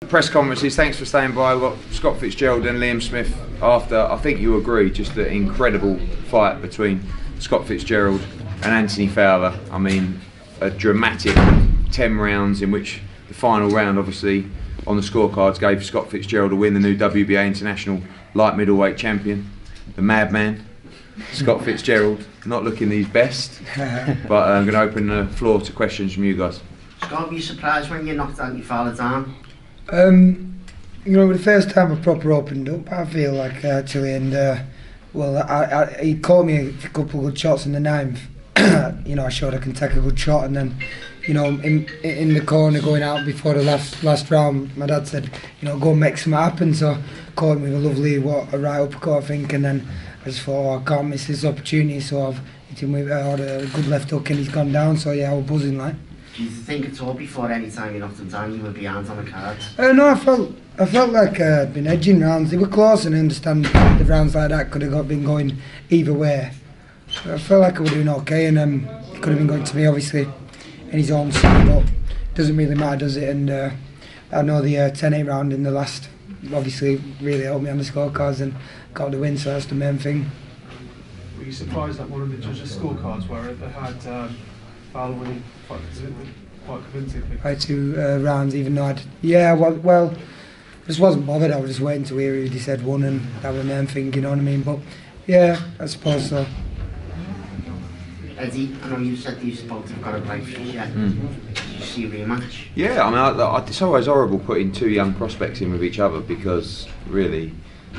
Press conferences, thanks for staying by. We've got Scott Fitzgerald and Liam Smith after, I think you agree, just an incredible fight between Scott Fitzgerald and Anthony Fowler. I mean, a dramatic 10 rounds in which the final round, obviously, on the scorecards gave Scott Fitzgerald a win, the new WBA International Light Middleweight Champion, the madman, Scott Fitzgerald, not looking his best, but I'm going to open the floor to questions from you guys. Scott, were you surprised when you knocked Anthony Fowler down? You know, the first time I proper opened up, I feel like actually, and well, he caught me a couple of good shots in the ninth. You know, I showed I can take a good shot, and then, you know, in the corner going out before the last round, my dad said, you know, go and make something happen. So caught him with a lovely a right uppercut, I think, and then I just thought, oh, I can't miss this opportunity. So I've hit him with a good left hook, and he's gone down. So yeah, I was buzzing like. Do you think at all before any time you knocked him down you were behind on the cards? No, I felt like I'd been edging rounds. They were close, and I understand the rounds like that could have been going either way. So I felt like I was doing okay, and it could have been going to me, obviously, in his own side, but it doesn't really matter, does it? And I know the 10-8 round in the last, obviously, really helped me on the scorecards and got the win, so that's the main thing. Were you surprised at one of the judges' scorecards where they had Fowler winning quite convincingly? By 2 rounds, even though well, just wasn't bothered. I was just waiting to hear who he said won, and that was the main thing, you know what I mean? But yeah, I suppose so. Eddie, I know you said these both have got a bright future. Did you see a rematch? Yeah, I mean, it's always horrible putting 2 young prospects in with each other, because really,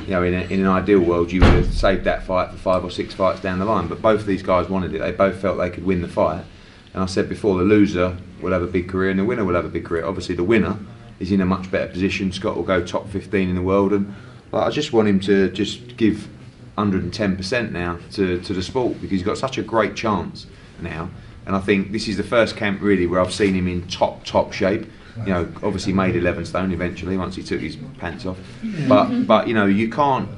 you know, in an ideal world you would have saved that fight for 5 or 6 fights down the line, but both of these guys wanted it. They both felt they could win the fight, and I said before, the loser will have a big career and the winner will have a big career. Obviously the winner is in a much better position. Scott will go top 15 in the world, and I just want him to just give 110% now to the sport, because he's got such a great chance now, and I think this is the first camp really where I've seen him in top shape. You know, obviously made 11 stone eventually once he took his pants off, but you know, you can't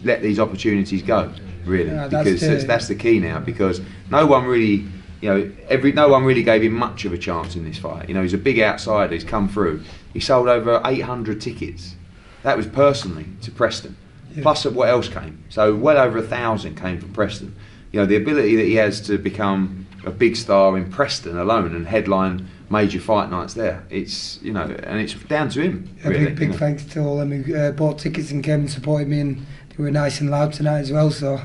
let these opportunities go really, because that's the key now, because no one really, you know, no one really gave him much of a chance in this fight. You know, he's a big outsider, he's come through, he sold over 800 tickets, that was personally to Preston. Plus what else came, so well over 1,000 came from Preston. You know, the ability that he has to become a big star in Preston alone and headline major fight nights there, it's, you know, and it's down to him. Really, big thanks to all them who bought tickets and came and supported me, and they were nice and loud tonight as well, so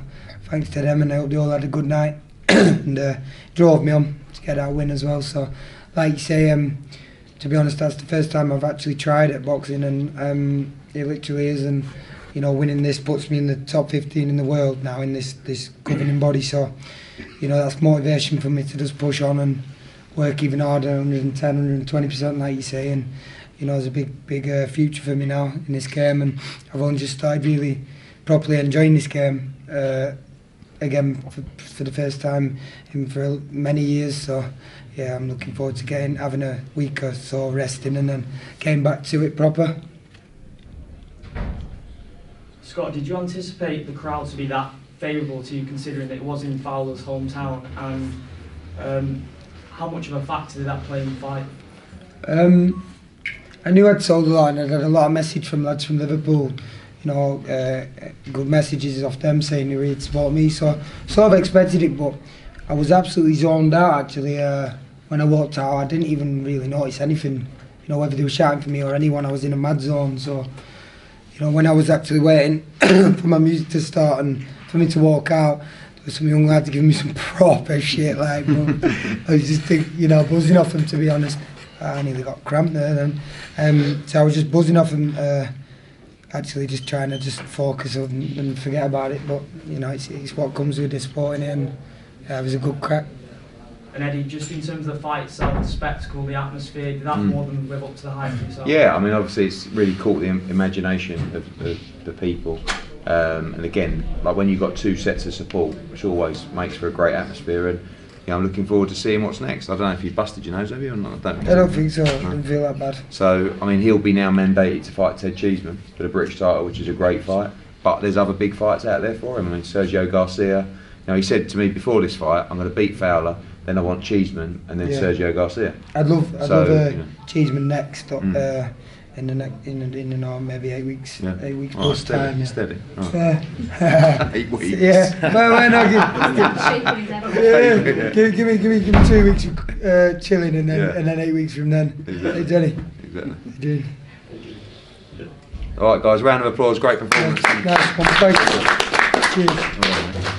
thanks to them, and I hope they all had a good night and drove me on to get that win as well. So like you say, to be honest, that's the first time I've actually tried at boxing, and it literally is, and you know, winning this puts me in the top 15 in the world now in this governing body. So, you know, that's motivation for me to just push on and work even harder, 110, 120%, like you say. And you know, there's a big future for me now in this game, and I've only just started really properly enjoying this game again for the first time in for many years. So yeah, I'm looking forward to having a week or so resting and then getting back to it proper. Scott, did you anticipate the crowd to be that favourable to you, considering that it was in Fowler's hometown, and how much of a factor did that play in the fight? I knew I'd sold a lot, and I'd had a lot of message from lads from Liverpool, you know, good messages off them saying they really support me, so sort of expected it, but I was absolutely zoned out actually. When I walked out, I didn't even really notice anything, you know, whether they were shouting for me or anyone. I was in a mad zone. So you know, when I was actually waiting for my music to start and for me to walk out, there was some young lads giving me some proper shit, like, bro. I was just, you know, buzzing off them, to be honest. I nearly got cramped there then. So I was just buzzing off them, actually just trying to just focus and forget about it. But, you know, it's what comes with the sport, innit? And yeah, it was a good crack. And Eddie, just in terms of the fight itself, the spectacle, the atmosphere, did that more than live up to the hype for yourself? Yeah, I mean, obviously it's really caught the imagination of the people. And again, like when you've got 2 sets of support, which always makes for a great atmosphere. And you know, I'm looking forward to seeing what's next. I don't know if you've busted your nose, have you, or not? I don't think so. I don't feel that bad. So, I mean, he'll be now mandated to fight Ted Cheeseman for the British title, which is a great fight. But there's other big fights out there for him. I mean, Sergio Garcia. You know, he said to me before this fight, I'm going to beat Fowler, then I want Cheeseman, and then Sergio Garcia. I'd love you know, Cheeseman next. in the next, maybe 8 weeks, Yeah. 8 weeks Oh, plus steady, time. Yeah. steady. Oh. Yeah. 8 weeks. Yeah, but why not Shaking his head. yeah. Give me 2 weeks of chilling and then 8 weeks from then. Exactly. Hey Jenny. Exactly. Jenny. All right, guys. Round of applause. Great performance. Nice one. Thanks. Cheers. All right, mate.